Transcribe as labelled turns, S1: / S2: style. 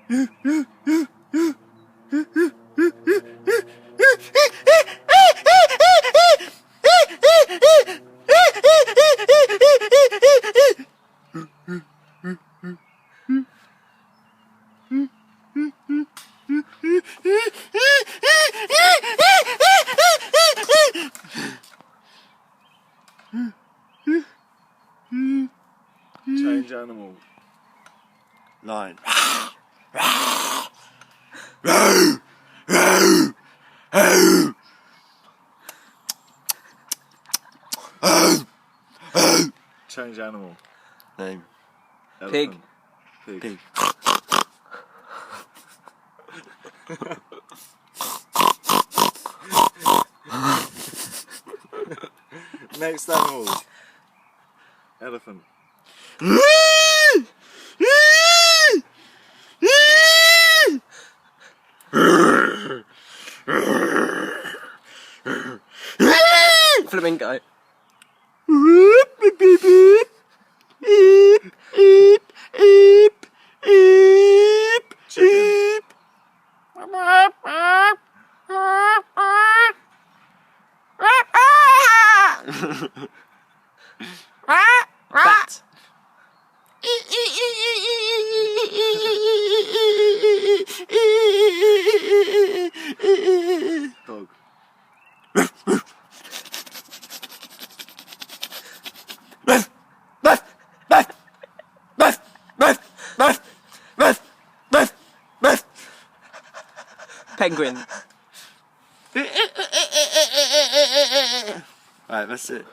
S1: Change animal.
S2: Lion.
S1: Change animal.
S2: Name.
S1: Elephant.
S3: Pig.
S1: Pig. Next animal. Elephant.
S3: Flamingo.
S1: Chicken.
S3: Bat.
S1: Dog.
S3: Penguin.
S2: Right, that's it.